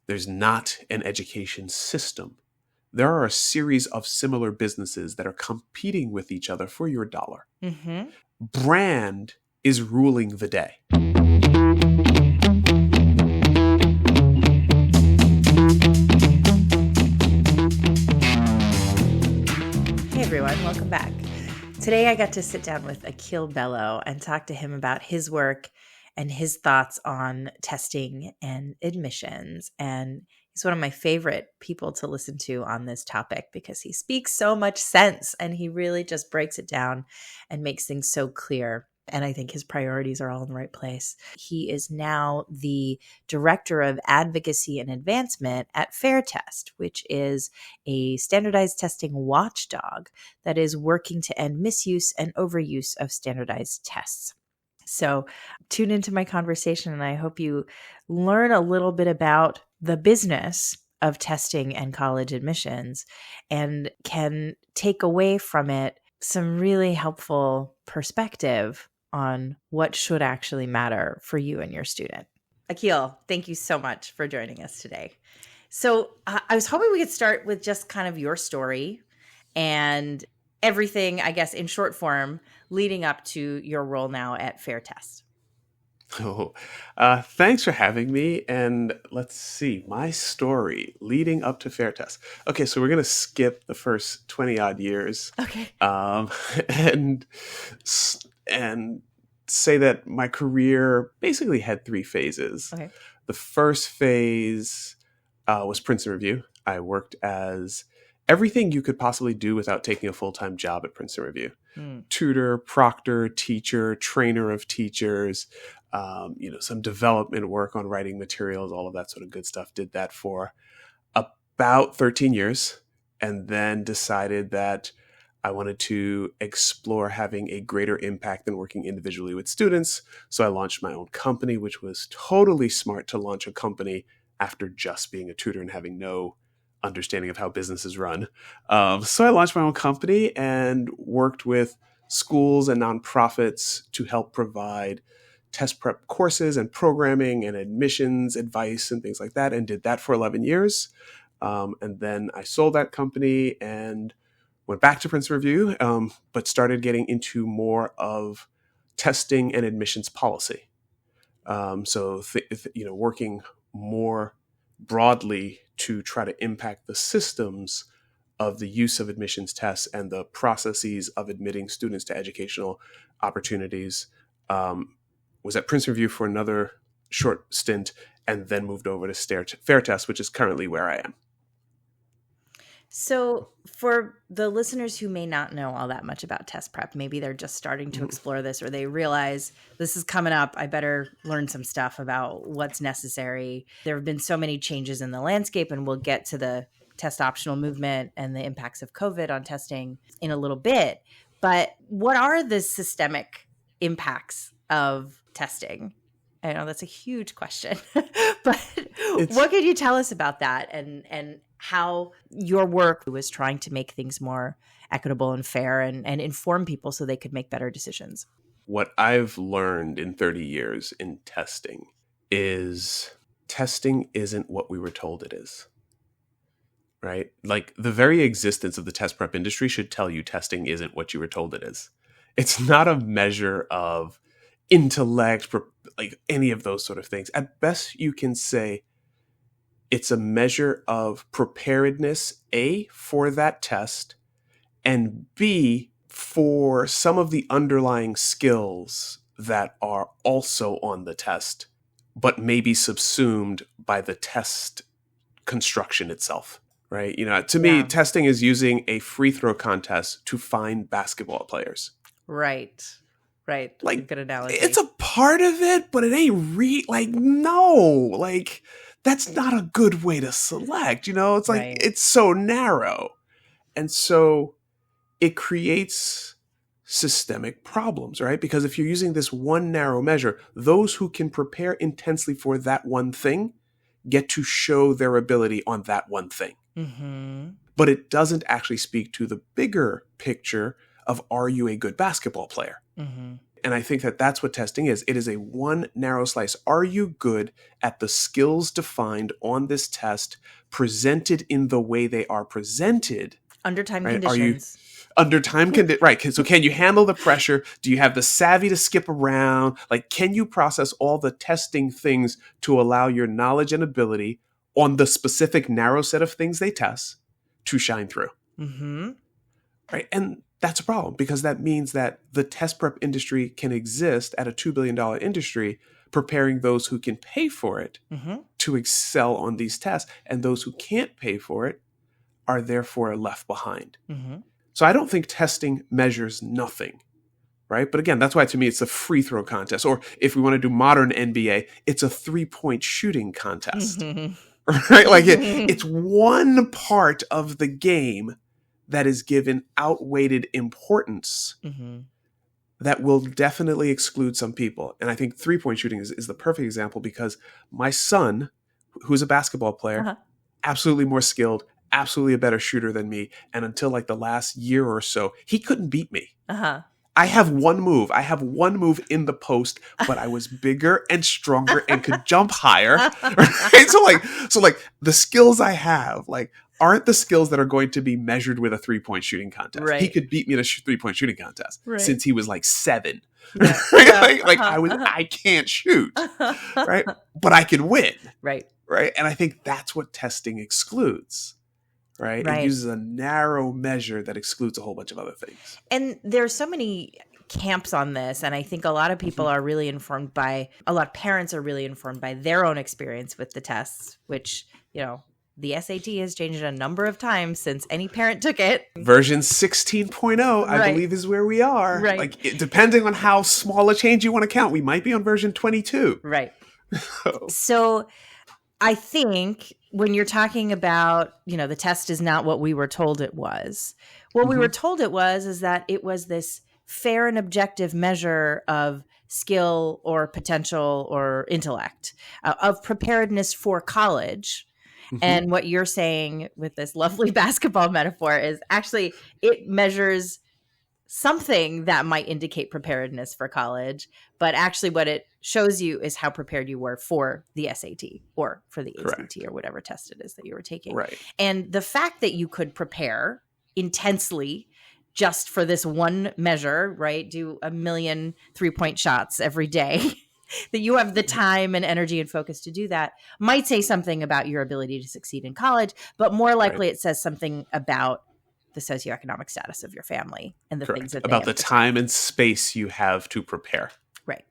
There's not an education system. There are a series of similar businesses that are competing with each other for your dollar. Mm-hmm. Brand is ruling the day. Hey everyone, welcome back. Today I got to sit down with Akil Bello and talk to him about his work and his thoughts on testing and admissions. And he's one of my favorite people to listen to on this topic because he speaks so much sense and he really just breaks it down and makes things so clear. And I think his priorities are all in the right place. He is now the Director of Advocacy and Advancement at FairTest, which is a standardized testing watchdog that is working to end misuse and overuse of standardized tests. So tune into my conversation and I hope you learn a little bit about the business of testing and college admissions and can take away from it some really helpful perspective on what should actually matter for you and your student. Akil, thank you so much for joining us today. So I was hoping we could start with just kind of your story and everything, I guess, in short form, leading up to your role now at FairTest. Oh, thanks for having me. And let's see, my story leading up to FairTest. Okay, so we're going to skip the first 20 odd years. Okay. And say that my career basically had three phases. Okay. The first phase was Princeton Review. I worked as everything you could possibly do without taking a full-time job at Princeton Review. Tutor, proctor, teacher, trainer of teachers, some development work on writing materials, all of that sort of good stuff. Did that for about 13 years and then decided that I wanted to explore having a greater impact than working individually with students. So I launched my own company, which was totally smart to launch a company after just being a tutor and having no understanding of how businesses run. So I launched my own company and worked with schools and nonprofits to help provide test prep courses and programming and admissions advice and things like that, and did that for 11 years. And then I sold that company and went back to Princeton Review, but started getting into more of testing and admissions policy. Working more broadly to try to impact the systems of the use of admissions tests and the processes of admitting students to educational opportunities. Was at Princeton Review for another short stint and then moved over to FairTest, which is currently where I am. So for the listeners who may not know all that much about test prep, maybe they're just starting to explore this or they realize this is coming up. I better learn some stuff about what's necessary. There have been so many changes in the landscape, and we'll get to the test optional movement and the impacts of COVID on testing in a little bit. But what are the systemic impacts of testing? I know that's a huge question, but what could you tell us about that and how your work was trying to make things more equitable and fair and inform people so they could make better decisions? What I've learned in 30 years in testing is testing isn't what we were told it is, right? Like the very existence of the test prep industry should tell you testing isn't what you were told it is. It's not a measure of intellect, like any of those sort of things. At best, you can say it's a measure of preparedness, A, for that test, and B, for some of the underlying skills that are also on the test, but may be subsumed by the test construction itself, right? To me, testing is using a free throw contest to find basketball players. Right. Like, good analogy. It's a part of it, but it ain't no. That's not a good way to select, It's like, Right. It's so narrow. And so it creates systemic problems, right? Because if you're using this one narrow measure, those who can prepare intensely for that one thing get to show their ability on that one thing. Mm-hmm. But it doesn't actually speak to the bigger picture of, are you a good basketball player? Mm-hmm. And I think that that's what testing is. It is a one narrow slice. Are you good at the skills defined on this test, presented in the way they are presented? Under time Right? Are you conditions. under time conditions? Right. So can you handle the pressure? Do you have the savvy to skip around? Like, can you process all the testing things to allow your knowledge and ability on the specific narrow set of things they test to shine through? Mm-hmm. Right. And that's a problem, because that means that the test prep industry can exist at a $2 billion industry, preparing those who can pay for it Mm-hmm. to excel on these tests. And those who can't pay for it are therefore left behind. Mm-hmm. So I don't think testing measures nothing. Right. But again, that's why to me it's a free throw contest. Or if we want to do modern NBA, it's a 3-point shooting contest. Mm-hmm. Right. Like it's one part of the game that is given outweighed importance Mm-hmm. that will definitely exclude some people. And I think 3-point shooting is the perfect example, because my son, who's a basketball player, Uh-huh. absolutely more skilled, absolutely a better shooter than me. And until like the last year or so, he couldn't beat me. Uh-huh. I have one move. I have one move in the post, but I was bigger and stronger and could jump higher. Right? So like the skills I have, like, aren't the skills that are going to be measured with a 3-point shooting contest. Right. He could beat me in a 3-point shooting contest since he was like 7. Yeah. Right? Yeah. Like Uh-huh. I can't shoot, right? But I can win. Right. Right. And I think that's what testing excludes. Right. Right. It uses a narrow measure that excludes a whole bunch of other things. And there's so many camps on this. And I think a lot of people are really informed by, a lot of parents are really informed by their own experience with the tests, which, you know, the SAT has changed a number of times since any parent took it. Version 16.0, I Right. believe, is where we are. Right. Like, depending on how small a change you want to count, we might be on version 22. Right. So I think when you're talking about, you know, the test is not what we were told it was. What we were told it was is that it was this fair and objective measure of skill or potential or intellect, of preparedness for college. And what you're saying with this lovely basketball metaphor is actually it measures something that might indicate preparedness for college, but actually what it shows you is how prepared you were for the SAT or for the ACT or whatever test it is that you were taking. Right. And the fact that you could prepare intensely just for this one measure, right? Do 1 million 3-point shots every day. That you have the time and energy and focus to do that might say something about your ability to succeed in college, but more likely it says something about the socioeconomic status of your family and the things that they about the have to time and space you have to prepare. Right.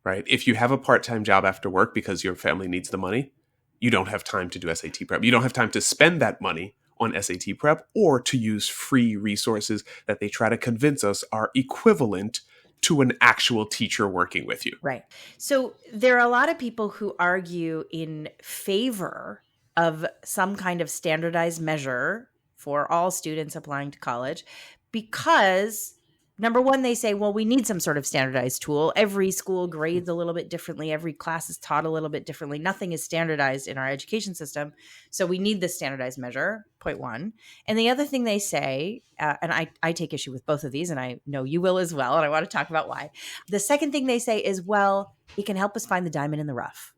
Right. If you have a part-time job after work because your family needs the money, you don't have time to do SAT prep. You don't have time to spend that money on SAT prep or to use free resources that they try to convince us are equivalent to an actual teacher working with you. Right. So there are a lot of people who argue in favor of some kind of standardized measure for all students applying to college because, number one, they say, well, we need some sort of standardized tool. Every school grades a little bit differently. Every class is taught a little bit differently. Nothing is standardized in our education system. So we need this standardized measure, point one. And the other thing they say, and I take issue with both of these, and I know you will as well, and I want to talk about why. The second thing they say is, well, it can help us find the diamond in the rough.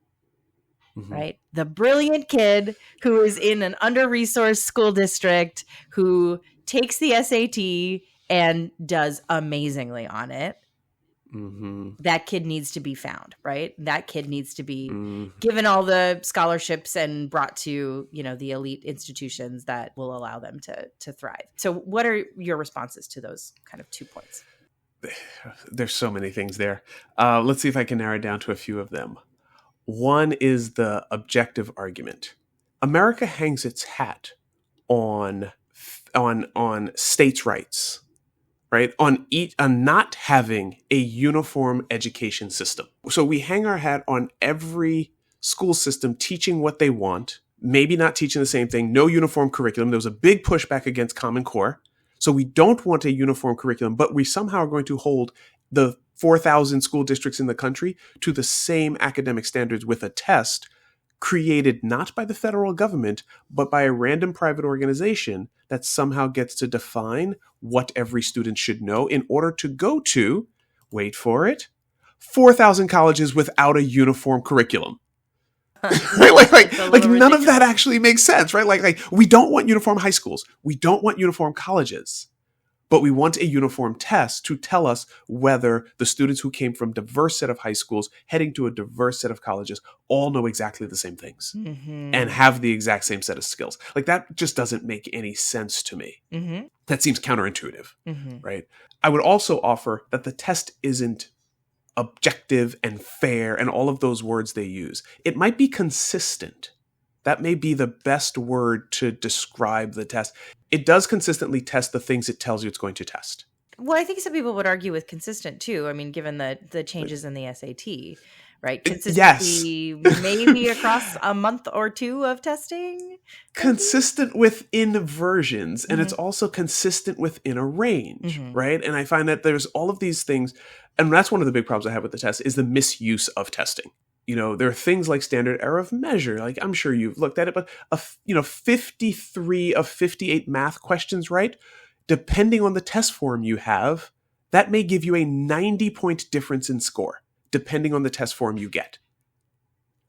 Right? The brilliant kid who is in an under-resourced school district who takes the SAT and does amazingly on it. That kid needs to be found, right? That kid needs to be given all the scholarships and brought to, you know, the elite institutions that will allow them to thrive. So what are your responses to those kind of 2 points? There's so many things there. Let's see if I can narrow it down to a few of them. One is the objective argument. America hangs its hat on states' rights, right? On not having a uniform education system. So we hang our hat on every school system teaching what they want, maybe not teaching the same thing, no uniform curriculum. There was a big pushback against Common Core. So we don't want a uniform curriculum, but we somehow are going to hold the 4,000 school districts in the country to the same academic standards with a test created not by the federal government, but by a random private organization that somehow gets to define what every student should know in order to go to wait for it, 4,000 colleges without a uniform curriculum. Right? Like none of that actually makes sense, right? Like we don't want uniform high schools. We don't want uniform colleges. But we want a uniform test to tell us whether the students who came from diverse set of high schools heading to a diverse set of colleges all know exactly the same things and have the exact same set of skills. Like that just doesn't make any sense to me. That seems counterintuitive, right? I would also offer that the test isn't objective and fair and all of those words they use. It might be consistent. That may be the best word to describe the test. It does consistently test the things it tells you it's going to test. Well, I think some people would argue with consistent too. I mean, given the changes in the SAT, right? Consistency maybe across a month or two of testing. Consistent within versions, and it's also consistent within a range, right? And I find that there's all of these things, and that's one of the big problems I have with the test is the misuse of testing. You know, there are things like standard error of measure. Like I'm sure you've looked at it, but 53 of 58 math questions, right? Depending on the test form you have, that may give you a 90-point difference in score, depending on the test form you get.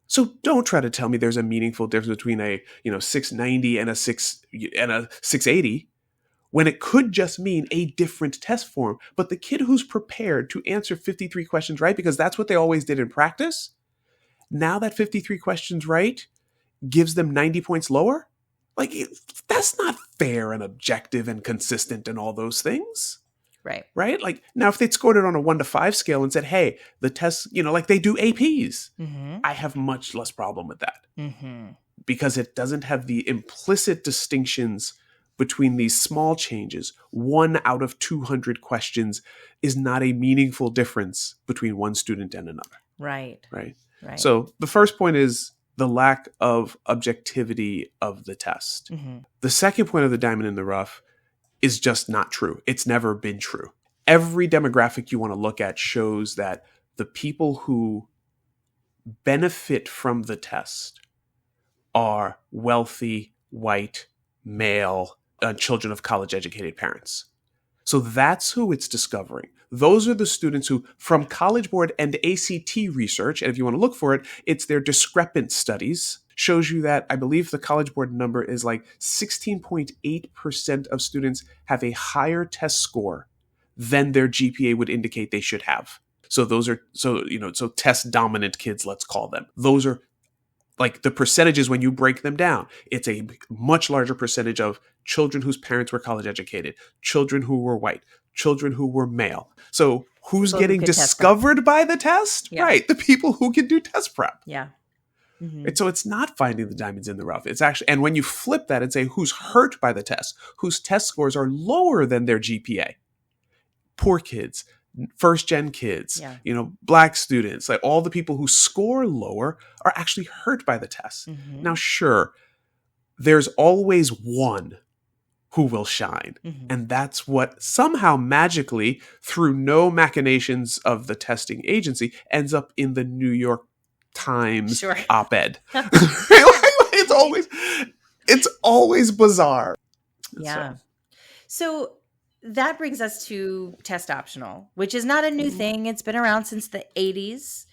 So don't try to tell me there's a meaningful difference between a 690 and a 680. When it could just mean a different test form. But the kid who's prepared to answer 53 questions right, because that's what they always did in practice, now that 53 questions right gives them 90 points lower? Like, that's not fair and objective and consistent and all those things. Right. Right? Like, now if they'd scored it on a 1 to 5 scale and said, hey, the test, like they do APs, I have much less problem with that. Because it doesn't have the implicit distinctions between these small changes. 1 out of 200 questions is not a meaningful difference between one student and another. Right. Right. So the first point is the lack of objectivity of the test. The second point of the diamond in the rough is just not true. It's never been true. Every demographic you want to look at shows that the people who benefit from the test are wealthy, white, male, children of college-educated parents. So that's who it's discovering. Those are the students who, from College Board and ACT research, and if you want to look for it, it's their discrepant studies, shows you that I believe the College Board number is like 16.8% of students have a higher test score than their GPA would indicate they should have. So those are, so test dominant kids, let's call them. Those are like the percentages when you break them down. It's a much larger percentage of children whose parents were college educated, children who were white, children who were male. So who's getting discovered by the test? Yeah. Right. The people who can do test prep. Yeah. And so it's not finding the diamonds in the rough. It's actually, and when you flip that and say who's hurt by the test, whose test scores are lower than their GPA, poor kids, first gen kids, Black students, like all the people who score lower are actually hurt by the test. Now, sure, there's always one who will shine. And that's what somehow magically, through no machinations of the testing agency, ends up in the New York Times op-ed. It's always bizarre. Yeah. So that brings us to test optional, which is not a new thing. It's been around since the 80s.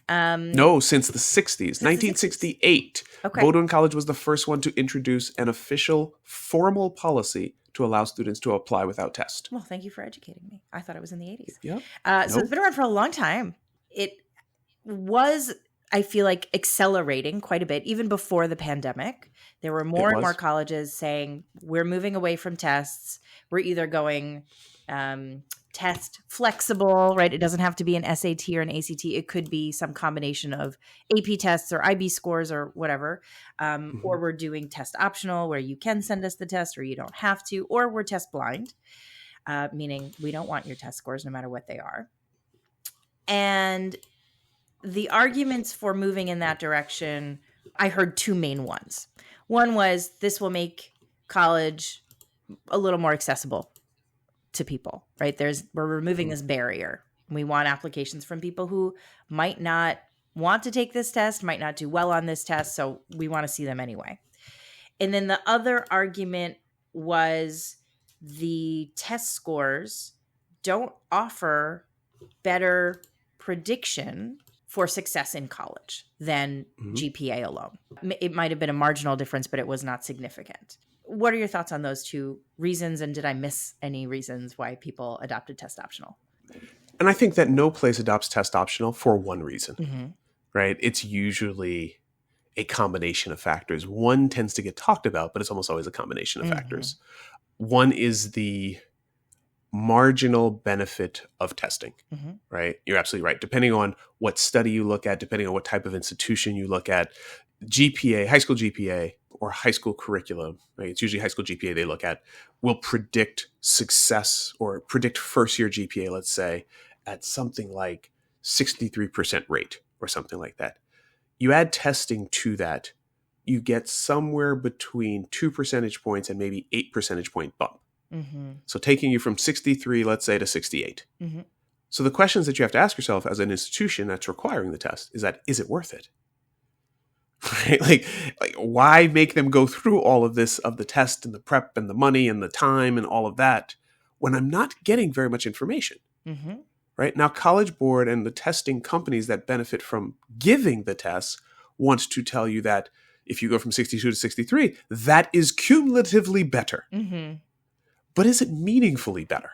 No, since the 60s. 1968. Okay. Bowdoin College was the first one to introduce an official formal policy to allow students to apply without test. Well, thank you for educating me. I thought it was in the 80s. Yep. So it's been around for a long time. It was, I feel like, accelerating quite a bit. Even before the pandemic, there were more and more colleges saying, we're moving away from tests. We're either going test flexible, right? It doesn't have to be an SAT or an ACT. It could be some combination of AP tests or IB scores or whatever. Or we're doing test optional where you can send us the test or you don't have to. Or we're test blind, meaning we don't want your test scores no matter what they are. And the arguments for moving in that direction, I heard two main ones. One was this will make college a little more accessible to people, right? We're removing this barrier. We want applications from people who might not want to take this test, might not do well on this test, so we want to see them anyway. And then the other argument was the test scores don't offer better prediction for success in college than GPA alone. It might have been a marginal difference, but it was not significant. What are your thoughts on those two reasons? And did I miss any reasons why people adopted test optional? And I think that no place adopts test optional for one reason, right? It's usually a combination of factors. One tends to get talked about, but it's almost always a combination of factors. One is the marginal benefit of testing, right? You're absolutely right. Depending on what study you look at, depending on what type of institution you look at, GPA, high school GPA or high school curriculum, right? It's usually high school GPA they look at, will predict success or predict first year GPA, let's say, at something like 63% rate or something like that. You add testing to that, you get somewhere between 2 percentage points and maybe 8 percentage point bump. So taking you from 63, let's say, to 68. So the questions that you have to ask yourself as an institution that's requiring the test is it worth it? Right? Like why make them go through all of this, of the test and the prep and the money and the time and all of that, when I'm not getting very much information? Right? Now, College Board and the testing companies that benefit from giving the tests want to tell you that if you go from 62 to 63, that is cumulatively better. But is it meaningfully better?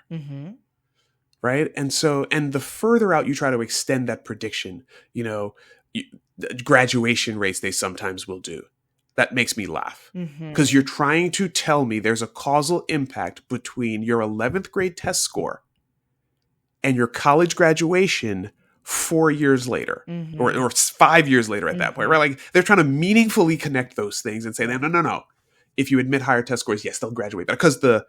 Right? And so, and the further out you try to extend that prediction, graduation rates they sometimes will do, that makes me laugh. Because you're trying to tell me there's a causal impact between your 11th grade test score and your college graduation 4 years later, or 5 years later at that point, right? Like they're trying to meaningfully connect those things and say, no. If you admit higher test scores, yes, they'll graduate better. Because the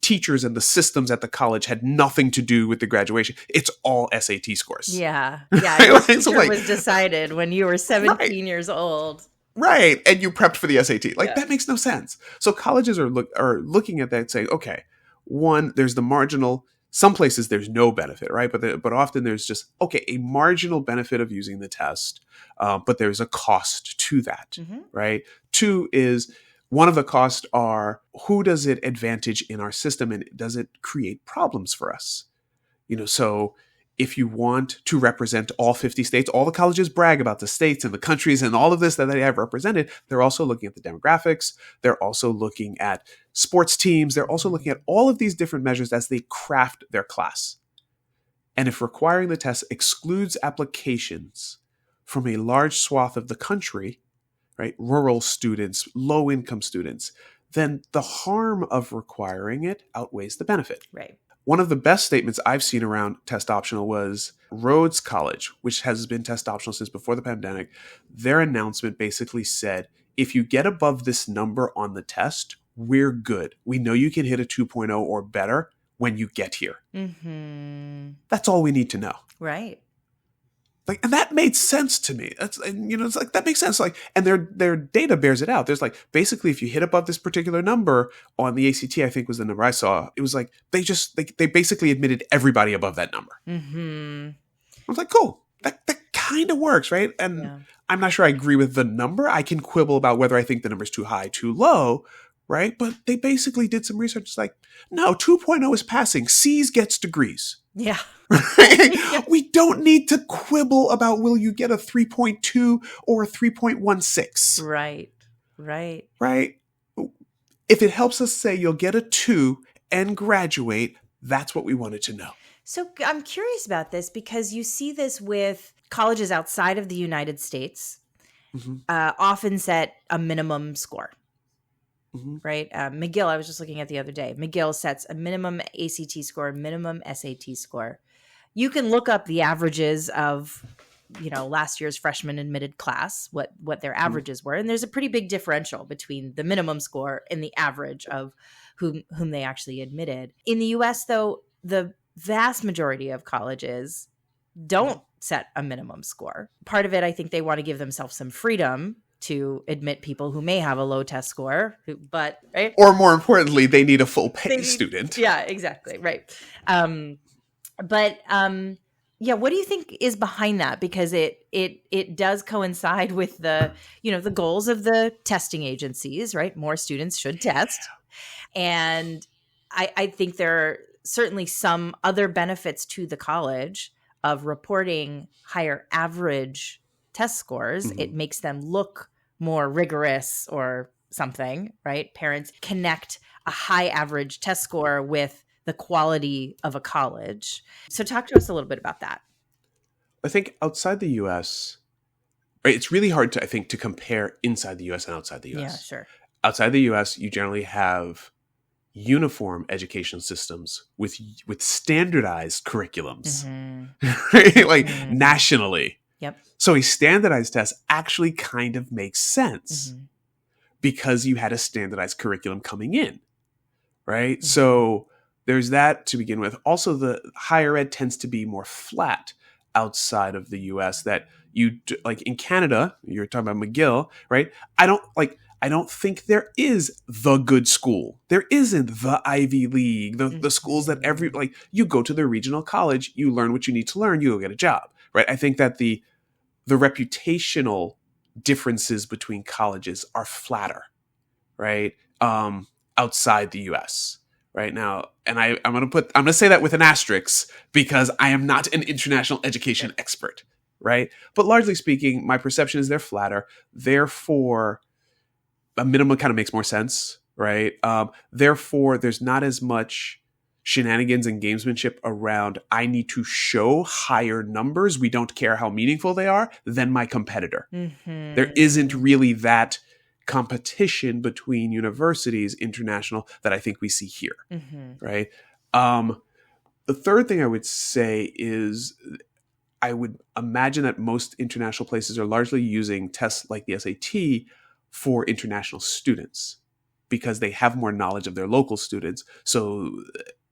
teachers and the systems at the college had nothing to do with the graduation. It's all SAT scores. Yeah. Right? Your future was decided when you were 17 years old. Right. And you prepped for the SAT. That makes no sense. So colleges are looking at that and saying, okay, one, there's the marginal. Some places there's no benefit, right? But often there's just, okay, a marginal benefit of using the test, but there's a cost to that, right? Two is, one of the costs are, who does it advantage in our system, and does it create problems for us? So if you want to represent all 50 states, all the colleges brag about the states and the countries and all of this that they have represented. They're also looking at the demographics. They're also looking at sports teams. They're also looking at all of these different measures as they craft their class. And if requiring the test excludes applications from a large swath of the country, right, rural students, low-income students, then the harm of requiring it outweighs the benefit. Right. One of the best statements I've seen around test optional was Rhodes College, which has been test optional since before the pandemic. Their announcement basically said, if you get above this number on the test, we're good. We know you can hit a 2.0 or better when you get here. That's all we need to know. Right. And that made sense to me. It's like, that makes sense. And their data bears it out. There's basically, if you hit above this particular number on the ACT, I think was the number I saw, it was like, they basically admitted everybody above that number. I was like, cool. That kind of works, right? And I'm not sure I agree with the number. I can quibble about whether I think the number's too high, too low, right? But they basically did some research. It's like, no, 2.0 is passing. C's gets degrees. Yeah. Right? We don't need to quibble about will you get a 3.2 or a 3.16. Right. If it helps us say you'll get a 2 and graduate, that's what we wanted to know. So I'm curious about this because you see this with colleges outside of the United States, often set a minimum score. Right? McGill, I was just looking at the other day. McGill sets a minimum ACT score, minimum SAT score. You can look up the averages of, last year's freshman admitted class, what their averages were. And there's a pretty big differential between the minimum score and the average of whom they actually admitted. In the US, though, the vast majority of colleges don't set a minimum score. Part of it, I think they want to give themselves some freedom to admit people who may have a low test score, but right? Or more importantly, they need a full pay student. Yeah, exactly. Right. What do you think is behind that? Because it does coincide with the goals of the testing agencies, right? More students should test. And I think there are certainly some other benefits to the college of reporting higher average test scores. It makes them look more rigorous or something, right? Parents connect a high average test score with the quality of a college. So talk to us a little bit about that. I think outside the US, right, it's really hard to, I think, to compare inside the US and outside the US. Yeah, sure. Outside the US, you generally have uniform education systems with standardized curriculums, right? Like nationally. Yep. So a standardized test actually kind of makes sense because you had a standardized curriculum coming in, right? So there's that to begin with. Also, the higher ed tends to be more flat outside of the US, that you, like in Canada, you're talking about McGill, right? I don't think there is the good school. There isn't the Ivy League, the schools that you go to the regional college, you learn what you need to learn, you go get a job, right? I think that the reputational differences between colleges are flatter, right? Outside the US right now. And I'm going to say that with an asterisk because I am not an international education expert, right? But largely speaking, my perception is they're flatter. Therefore, a minimum kind of makes more sense, right? Therefore, there's not as much shenanigans and gamesmanship around, I need to show higher numbers, we don't care how meaningful they are, than my competitor. There isn't really that competition between universities, international, that I think we see here, right? The third thing I would say is I would imagine that most international places are largely using tests like the SAT for international students because they have more knowledge of their local students. So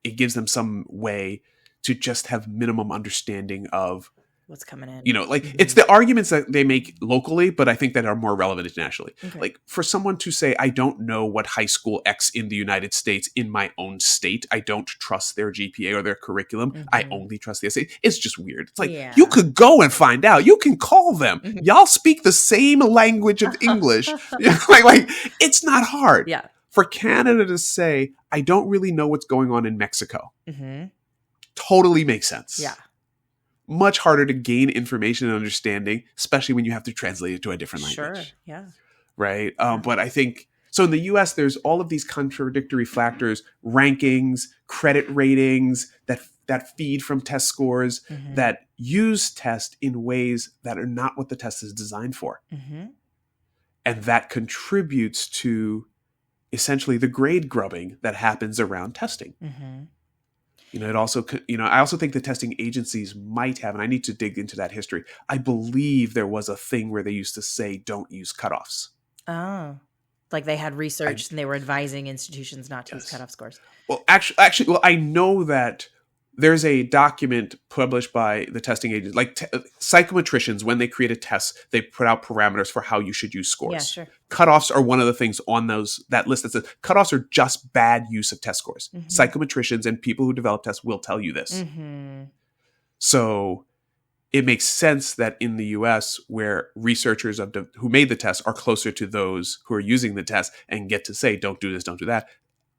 it gives them some way to just have minimum understanding of what's coming in. It's the arguments that they make locally, but I think that are more relevant internationally. Okay. Like for someone to say, I don't know what high school X in the United States in my own state, I don't trust their GPA or their curriculum, I only trust the SAT. It's just weird. It's like, you could go and find out. You can call them. Y'all speak the same language of English. like it's not hard. Yeah. For Canada to say, I don't really know what's going on in Mexico, totally makes sense. Yeah. Much harder to gain information and understanding, especially when you have to translate it to a different language. Sure, yeah. Right? But I think, so in the US, there's all of these contradictory factors, rankings, credit ratings that feed from test scores, that use test in ways that are not what the test is designed for. And that contributes to essentially the grade grubbing that happens around testing. It also, I also think the testing agencies might have, and I need to dig into that history. I believe there was a thing where they used to say, don't use cutoffs. Oh, like they had research and they were advising institutions not to use cutoff scores. Well, actually, I know that there's a document published by the testing agents, like psychometricians, when they create a test, they put out parameters for how you should use scores. Yeah, sure. Cutoffs are one of the things on that list that says cutoffs are just bad use of test scores. Psychometricians and people who develop tests will tell you this. So it makes sense that in the US, where researchers who made the test are closer to those who are using the test and get to say, don't do this, don't do that.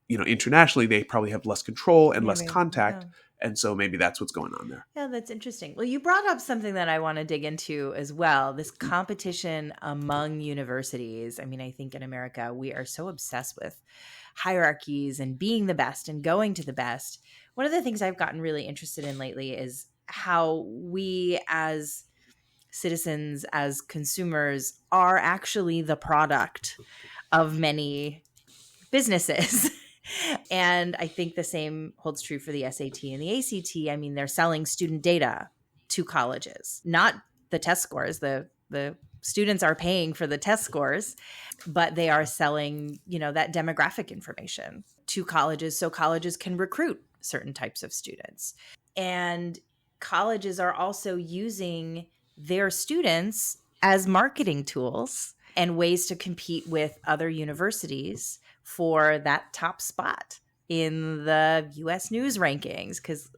Internationally, they probably have less control and less contact. Yeah. And so maybe that's what's going on there. Yeah, that's interesting. Well, you brought up something that I want to dig into as well, this competition among universities. I mean, I think in America, we are so obsessed with hierarchies and being the best and going to the best. One of the things I've gotten really interested in lately is how we as citizens, as consumers, are actually the product of many businesses. And I think the same holds true for the SAT and the ACT. I mean, they're selling student data to colleges, not the test scores. The students are paying for the test scores, but they are selling, that demographic information to colleges so colleges can recruit certain types of students. And colleges are also using their students as marketing tools and ways to compete with other universities for that top spot in the U.S. News rankings. Because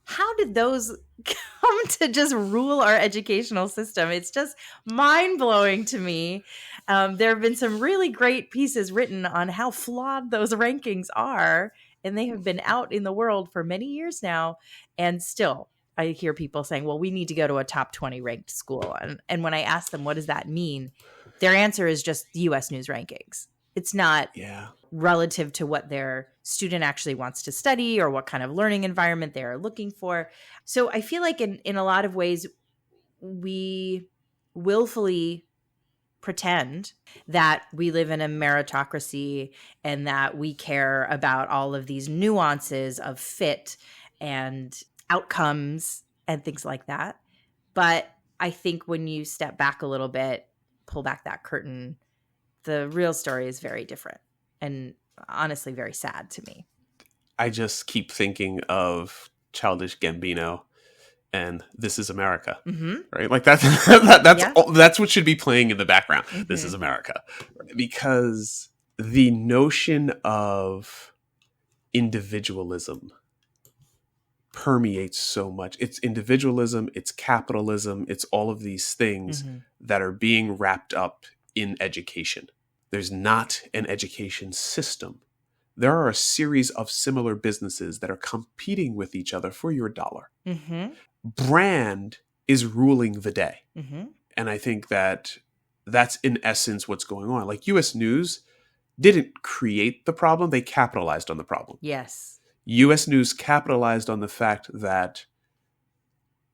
how did those come to just rule our educational system? It's just mind-blowing to me. There have been some really great pieces written on how flawed those rankings are and they have been out in the world for many years now. And still, I hear people saying, well, we need to go to a top 20 ranked school. And when I ask them, what does that mean? Their answer is just US News rankings. It's not relative to what their student actually wants to study or what kind of learning environment they are looking for. So I feel like in a lot of ways, we willfully pretend that we live in a meritocracy and that we care about all of these nuances of fit and outcomes and things like that. But I think when you step back a little bit, pull back that curtain, the real story is very different and honestly very sad to me. I just keep thinking of Childish Gambino and This Is America, right? Like that's what should be playing in the background. This is America, because the notion of individualism permeates so much. It's individualism, it's capitalism, it's all of these things that are being wrapped up in education. There's not an education system. There are a series of similar businesses that are competing with each other for your dollar. Brand is ruling the day. And I think that that's in essence what's going on. Like US News didn't create the problem, they capitalized on the problem. Yes. US News capitalized on the fact that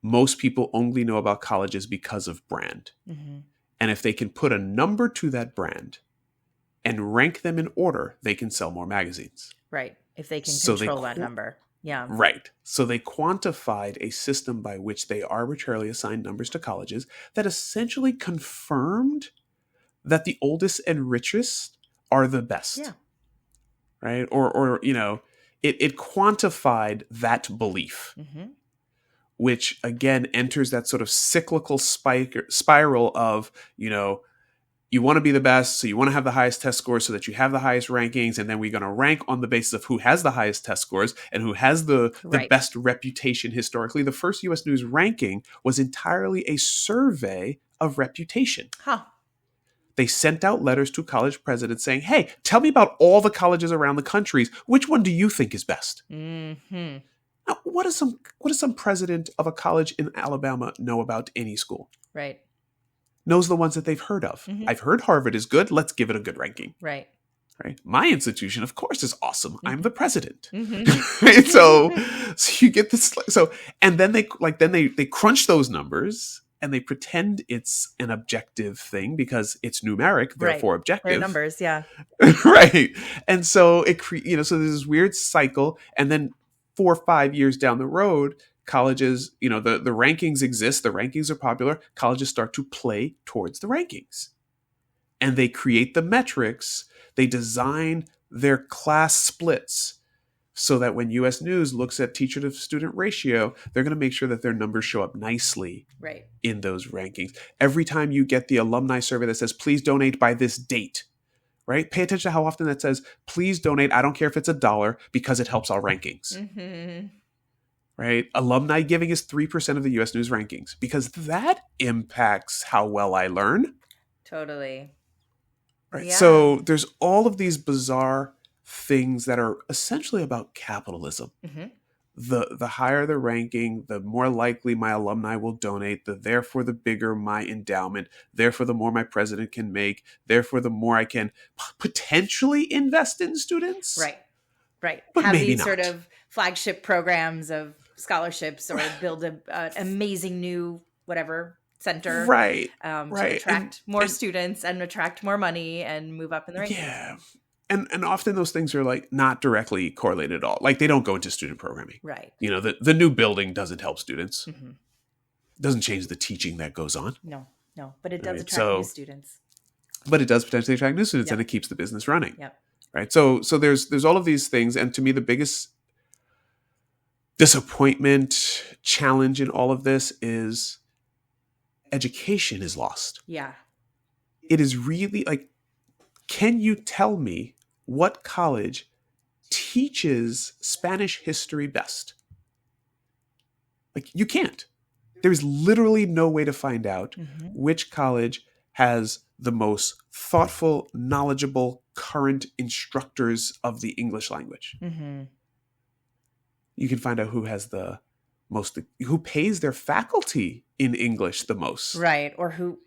most people only know about colleges because of brand. And if they can put a number to that brand and rank them in order, they can sell more magazines. Right. If they can control that number. Yeah. Right. So they quantified a system by which they arbitrarily assigned numbers to colleges that essentially confirmed that the oldest and richest are the best. Yeah. Right. Or you know, it quantified that belief, which again enters that sort of cyclical spiral of, you know, you want to be the best, so you want to have the highest test scores so that you have the highest rankings, and then we're going to rank on the basis of who has the highest test scores and who has the best reputation historically. The first US News ranking was entirely a survey of reputation. They sent out letters to college presidents saying, hey, tell me about all the colleges around the country. Which one do you think is best? Now, what does some president of a college in Alabama know about any school? Right. Knows the ones that they've heard of. I've heard Harvard is good. Let's give it a good ranking. Right. My institution, of course, is awesome. I'm the president. Right? So you get this. So, and then they crunch those numbers and they pretend it's an objective thing because it's numeric, therefore objective. They're numbers, yeah. Right. And so so there's this weird cycle, and then 4 or 5 years down the road, colleges, the rankings exist, the rankings are popular, colleges start to play towards the rankings. And they create the metrics, they design their class splits so that when US News looks at teacher to student ratio, they're going to make sure that their numbers show up nicely in those rankings. Every time you get the alumni survey that says, please donate by this date, right? Pay attention to how often that says, please donate, I don't care if it's $1, because it helps our rankings. Right? Alumni giving is 3% of the US News rankings because that impacts how well I learn. Totally. Right. Yeah. So there's all of these bizarre things that are essentially about capitalism. The higher the ranking, the more likely my alumni will donate, therefore the bigger my endowment, therefore the more my president can make, therefore the more I can potentially invest in students. Right. But have maybe these not. Sort of flagship programs of scholarships or build an amazing new whatever center to attract more students and attract more money and move up in the rankings. Yeah. And often those things are like not directly correlated at all. Like they don't go into student programming. Right. The new building doesn't help students. Doesn't change the teaching that goes on. No. But it does attract new students. But it does potentially attract new students and it keeps the business running. Yep. Right. So there's all of these things. And to me, the biggest disappointment, challenge in all of this is education is lost. Yeah. It is really like, can you tell me what college teaches Spanish history best? Like, you can't. There's literally no way to find out which college has the most thoughtful, knowledgeable, current instructors of the English language. You can find out who has the most, who pays their faculty in English the most. Right. Or who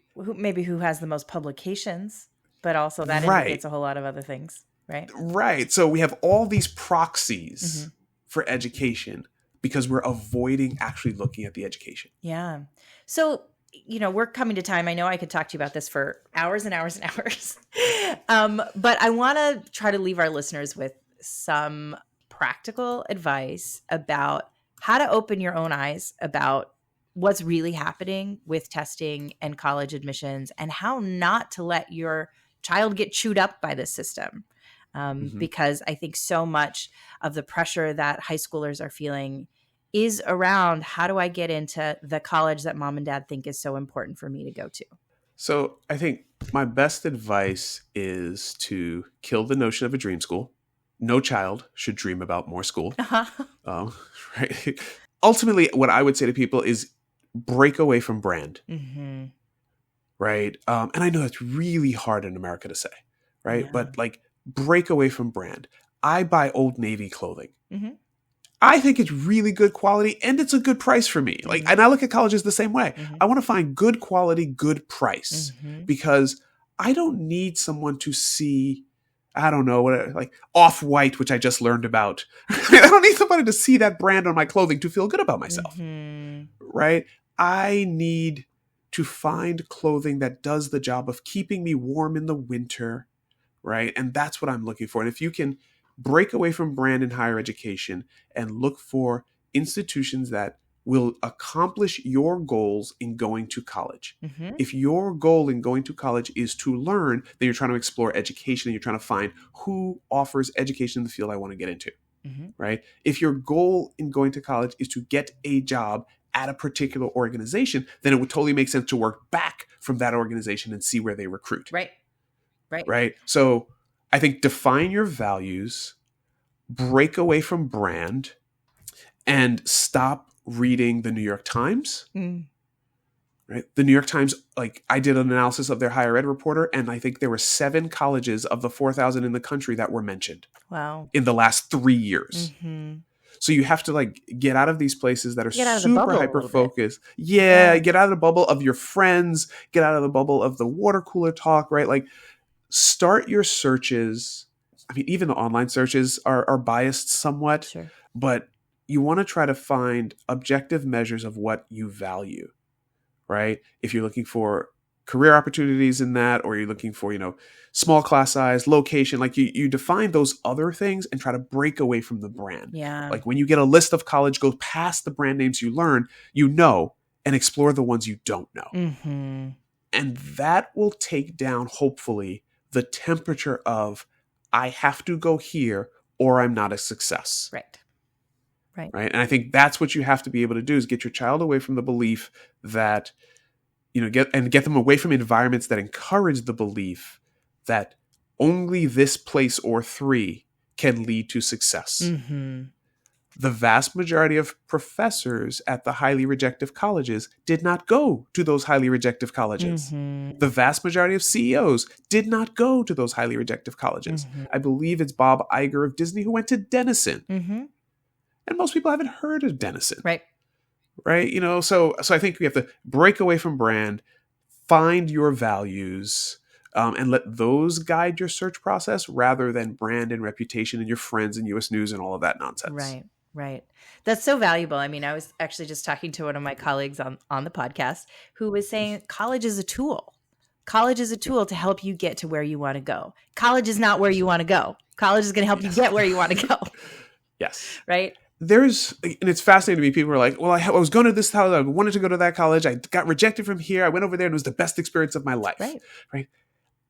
has the most publications, but also that Right. indicates a whole lot of other things. Right. Right. So we have all these proxies for education because we're avoiding actually looking at the education. Yeah. So, we're coming to time. I know I could talk to you about this for hours and hours and hours. But I want to try to leave our listeners with some practical advice about how to open your own eyes about what's really happening with testing and college admissions, and how not to let your child get chewed up by the system. Because I think so much of the pressure that high schoolers are feeling is around, how do I get into the college that mom and dad think is so important for me to go to? So I think my best advice is to kill the notion of a dream school. No child should dream about more school. Right. Ultimately, what I would say to people is break away from brand. Right. And I know that's really hard in America to say. Right. Yeah. But like, break away from brand. I buy Old Navy clothing. I think it's really good quality and it's a good price for me. Like, and I look at colleges the same way. I want to find good quality, good price, because I don't need someone to see, I don't know, like Off-White, which I just learned about. I don't need somebody to see that brand on my clothing to feel good about myself. Right? I need to find clothing that does the job of keeping me warm in the winter. Right? And that's what I'm looking for. And if you can break away from brand in higher education and look for institutions that will accomplish your goals in going to college. If your goal in going to college is to learn, then you're trying to explore education and you're trying to find who offers education in the field I want to get into. Right? If your goal in going to college is to get a job at a particular organization, then it would totally make sense to work back from that organization and see where they recruit. Right. So I think define your values, break away from brand, and stop reading the New York Times. Right. The New York Times, like, I did an analysis of their higher ed reporter, and I think there were 7 colleges of the 4,000 in the country that were mentioned. Wow. In the last 3 years. So you have to like get out of these places that are super hyper focused. Yeah. Get out of the bubble of your friends, get out of the bubble of the water cooler talk, right? Like, start your searches. I mean, even the online searches are biased somewhat, but you want to try to find objective measures of what you value, right? If you're looking for career opportunities in that, or you're looking for, small class size, location, like you define those other things and try to break away from the brand. Yeah. Like when you get a list of college, go past the brand names you learn, and explore the ones you don't know. And that will take down, hopefully, the temperature of, I have to go here or I'm not a success. Right. And I think that's what you have to be able to do, is get your child away from the belief that, get them away from environments that encourage the belief that only this place or 3 can lead to success. The vast majority of professors at the highly rejective colleges did not go to those highly rejective colleges. The vast majority of CEOs did not go to those highly rejective colleges. I believe it's Bob Iger of Disney who went to Denison. And most people haven't heard of Denison. Right. So I think we have to break away from brand, find your values, and let those guide your search process rather than brand and reputation and your friends and US News and all of that nonsense. Right. That's so valuable. I mean, I was actually just talking to one of my colleagues on the podcast who was saying college is a tool. College is a tool to help you get to where you want to go. College is not where you want to go. College is going to help you get where you want to go. Yes. Right. And it's fascinating to me. People are like, well, I was going to this college. I wanted to go to that college. I got rejected from here. I went over there and it was the best experience of my life. Right.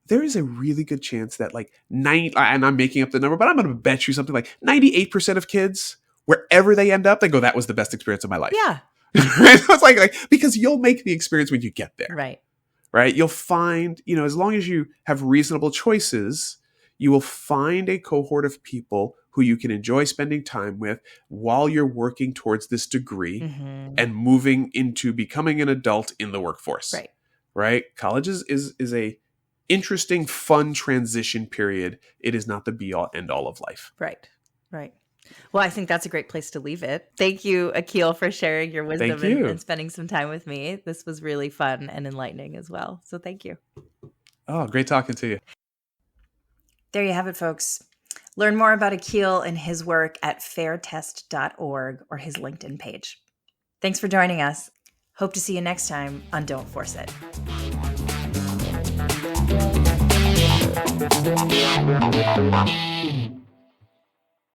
There is a really good chance that like 90, and I'm making up the number, but I'm going to bet you something like 98% of kids, wherever they end up, they go, that was the best experience of my life. Yeah. It's like, because you'll make the experience when you get there. Right. You'll find, as long as you have reasonable choices, you will find a cohort of people who you can enjoy spending time with while you're working towards this degree and moving into becoming an adult in the workforce. Right. College is a interesting, fun transition period. It is not the be all end all of life. Right. Well, I think that's a great place to leave it. Thank you, Akil, for sharing your wisdom and spending some time with me. This was really fun and enlightening as well. So thank you. Oh, great talking to you. There you have it, folks. Learn more about Akil and his work at fairtest.org or his LinkedIn page. Thanks for joining us. Hope to see you next time on Don't Force It.